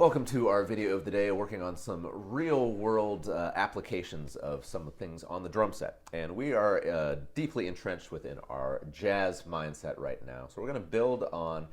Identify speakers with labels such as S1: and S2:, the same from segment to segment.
S1: Welcome to our video of the day, working on some real-world applications of some things on the drum set. And we are deeply entrenched within our jazz mindset right now. So we're going to build on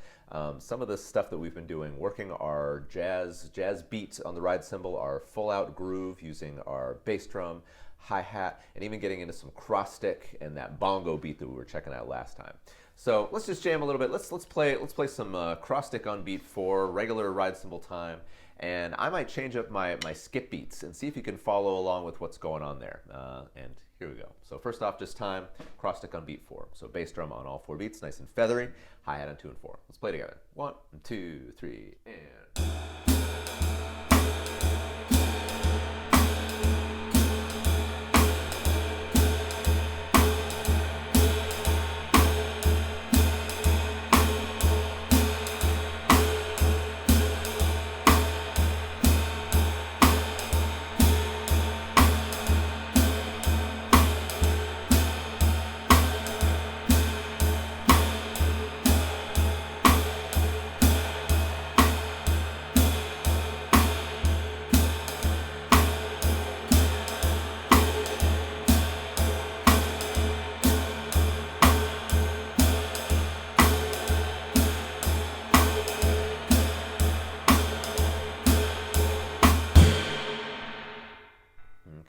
S1: some of the stuff that we've been doing, working our jazz beat on the ride cymbal, our full-out groove using our bass drum, hi-hat, and even getting into some cross stick and that bongo beat that we were checking out last time. So let's just jam a little bit. Let's play some cross stick on beat 4, regular ride cymbal time, and I might change up my skip beats and see if you can follow along with what's going on there. And here we go. So first off, just time, cross stick on beat 4. So bass drum on all 4 beats, nice and feathery, hi-hat on 2 and 4. Let's play together. 1, 2, 3, and...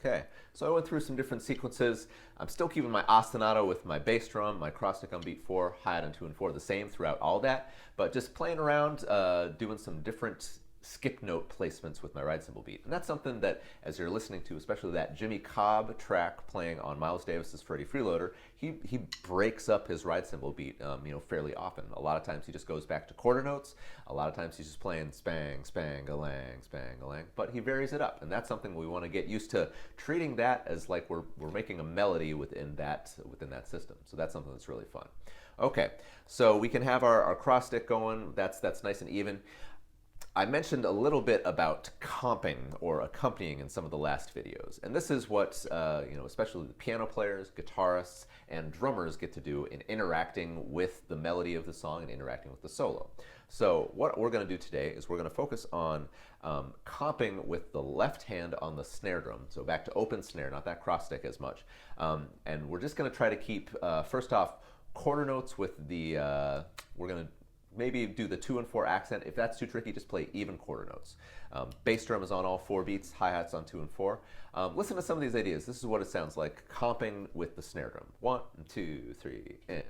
S1: Okay, so I went through some different sequences. I'm still keeping my ostinato with my bass drum, my cross stick on beat 4, hi-hat on 2 and 4, the same throughout all that, but just playing around, doing some different skip note placements with my ride cymbal beat. And that's something that, as you're listening to, especially that Jimmy Cobb track playing on Miles Davis's Freddie Freeloader, he breaks up his ride cymbal beat fairly often. A lot of times he just goes back to quarter notes. A lot of times he's just playing spang, spang-a-lang, spang-a-lang, but he varies it up. And that's something we want to get used to, treating that as like we're making a melody within that system. So that's something that's really fun. Okay, so we can have our cross stick going. That's nice and even. I mentioned a little bit about comping or accompanying in some of the last videos, and this is what especially the piano players, guitarists, and drummers get to do in interacting with the melody of the song and interacting with the solo. So what we're going to do today is we're going to focus on comping with the left hand on the snare drum, so back to open snare, not that cross stick as much, and we're just going to try to keep first off quarter notes with the we're going to maybe do the 2 and 4 accent. If that's too tricky, just play even quarter notes. Bass drum is on all 4 beats, hi-hats on 2 and 4. Listen to some of these ideas. This is what it sounds like comping with the snare drum. 1, 2, 3, and...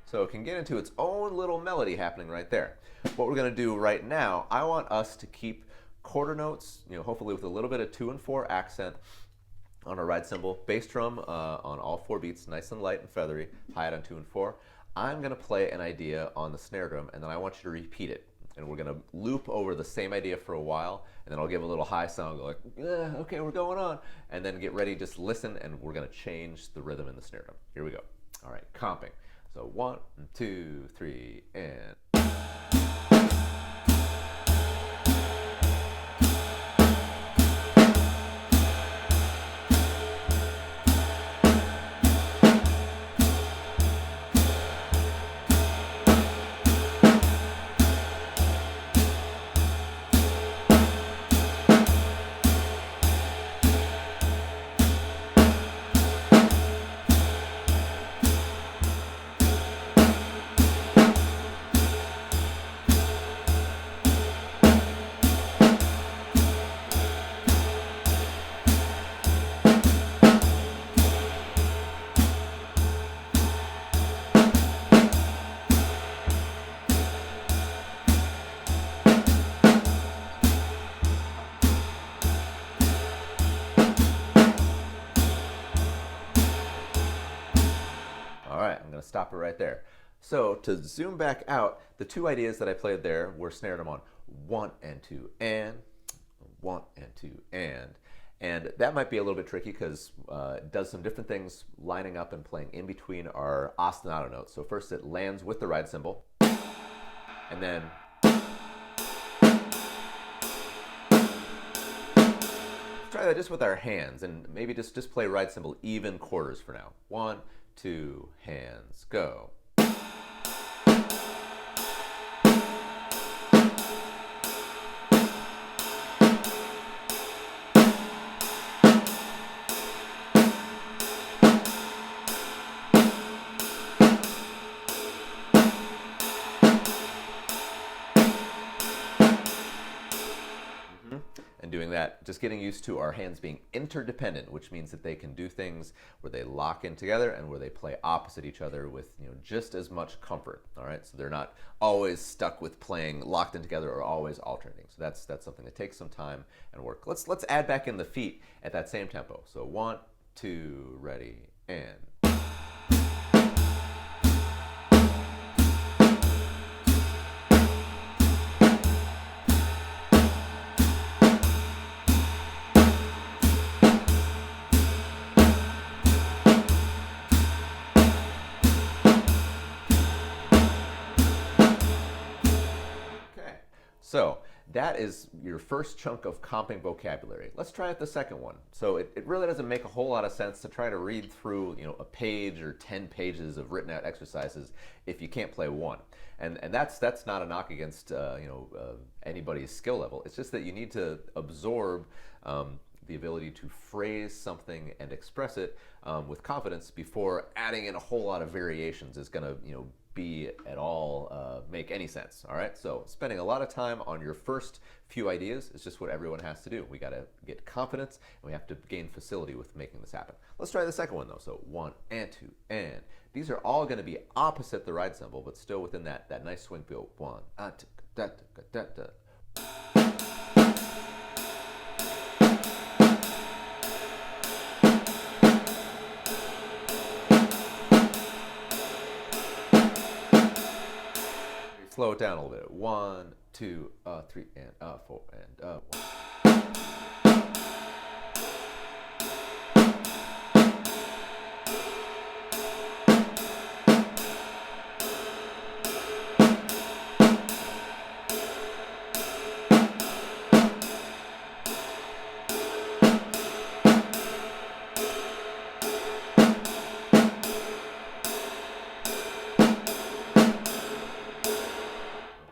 S1: So it can get into its own little melody happening right there. What we're going to do right now, I want us to keep quarter notes, hopefully with a little bit of 2 and 4 accent on our ride cymbal, bass drum on all 4 beats, nice and light and feathery, hi-hat on 2 and 4. I'm going to play an idea on the snare drum, and then I want you to repeat it. And we're going to loop over the same idea for a while, and then I'll give a little high sound, go like, okay, we're going on. And then get ready, just listen, and we're going to change the rhythm in the snare drum. Here we go. All right, comping. So 1, 2, 3, and... All right, I'm going to stop it right there. So to zoom back out, the two ideas that I played there were snare them on 1 and 2 and 1 and 2 and that might be a little bit tricky because it does some different things lining up and playing in between our ostinato notes. So first it lands with the ride cymbal, and then try that just with our hands, and maybe just play ride cymbal even quarters for now. 1, 2, hands, go. And doing that, just getting used to our hands being interdependent, which means that they can do things where they lock in together and where they play opposite each other with just as much comfort. All right, so they're not always stuck with playing locked in together or always alternating. So that's something that takes some time and work. Let's add back in the feet at that same tempo. So 1, 2, ready, and. So that is your first chunk of comping vocabulary. Let's try it the second one. So it really doesn't make a whole lot of sense to try to read through a page or 10 pages of written out exercises if you can't play one. And that's not a knock against anybody's skill level. It's just that you need to absorb the ability to phrase something and express it with confidence before adding in a whole lot of variations is going to be at all make any sense. All right, so spending a lot of time on your first few ideas is just what everyone has to do. We got to get confidence and we have to gain facility with making this happen. Let's try the second one though. So 1 and 2 and. These are all going to be opposite the ride cymbal, but still within that nice swing feel. 1 da da da da. Slow it down a little bit. 1, 2, 3, and 4, and 1.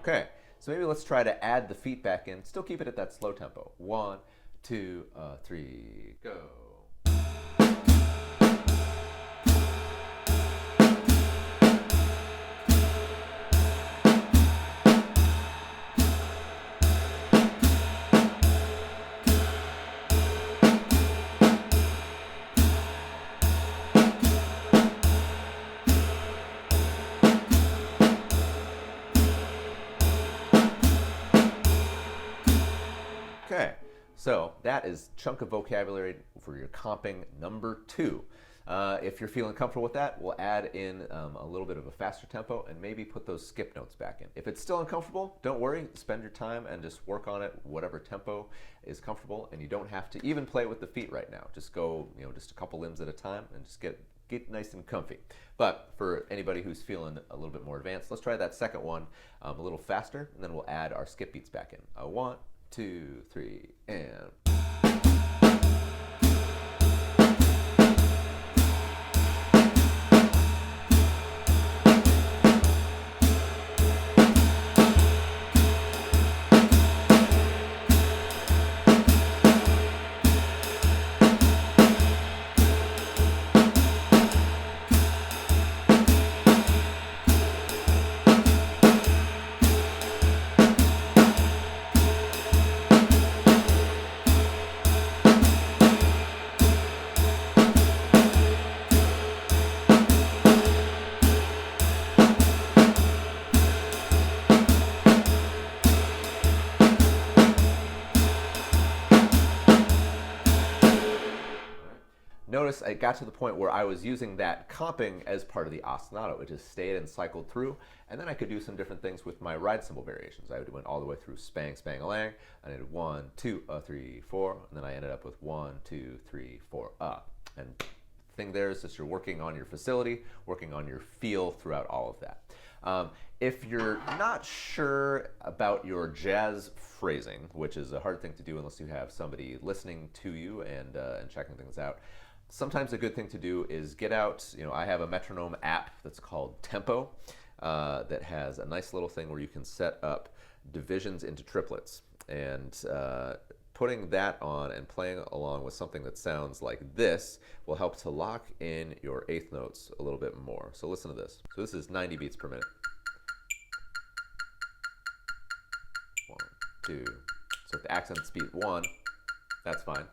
S1: Okay, so maybe let's try to add the feet back in. Still keep it at that slow tempo. 1, 2, 3, go. Okay, so that is chunk of vocabulary for your comping number 2. If you're feeling comfortable with that, we'll add in a little bit of a faster tempo and maybe put those skip notes back in. If it's still uncomfortable, don't worry. Spend your time and just work on it, whatever tempo is comfortable, and you don't have to even play with the feet right now. Just go, just a couple limbs at a time and just get nice and comfy. But for anybody who's feeling a little bit more advanced, let's try that second one a little faster, and then we'll add our skip beats back in. 1, 2, 3, and. notice I got to the point where I was using that comping as part of the ostinato. It just stayed and cycled through, and then I could do some different things with my ride cymbal variations. I went all the way through spang, spang-a-lang. I did 1, 2, 3, 4, and then I ended up with 1, 2, 3, 4, And the thing there is that you're working on your facility, working on your feel throughout all of that. If you're not sure about your jazz phrasing, which is a hard thing to do unless you have somebody listening to you and checking things out, sometimes a good thing to do is get out, I have a metronome app that's called Tempo that has a nice little thing where you can set up divisions into triplets. And putting that on and playing along with something that sounds like this will help to lock in your eighth notes a little bit more. So listen to this. So this is 90 beats per minute. 1, 2. So if the accent's beat 1, that's fine.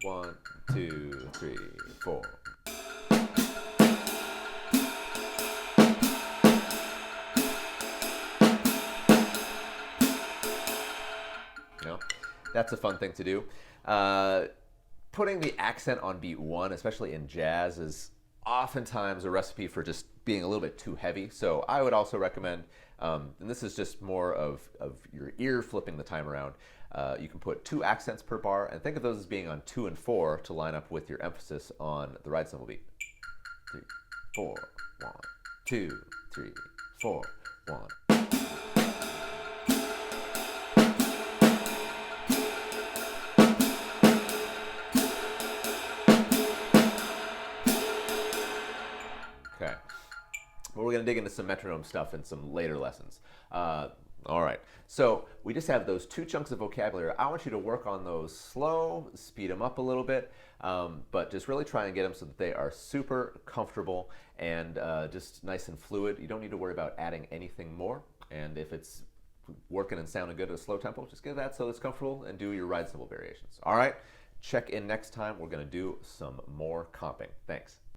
S1: 1, 2, 3, 4. That's a fun thing to do. Putting the accent on beat 1, especially in jazz, is oftentimes a recipe for just being a little bit too heavy. So I would also recommend, and this is just more of your ear flipping the time around, you can put 2 accents per bar, and think of those as being on 2 and 4 to line up with your emphasis on the ride cymbal beat. 3, 4, 1, 2, 3, 4, 1. Okay, well, we're going to dig into some metronome stuff in some later lessons. All right, so we just have those 2 chunks of vocabulary. I want you to work on those slow, speed them up a little bit, but just really try and get them so that they are super comfortable and just nice and fluid. You don't need to worry about adding anything more, and if it's working and sounding good at a slow tempo, just get that so it's comfortable and do your ride cymbal variations. All right, check in next time. We're going to do some more comping. Thanks.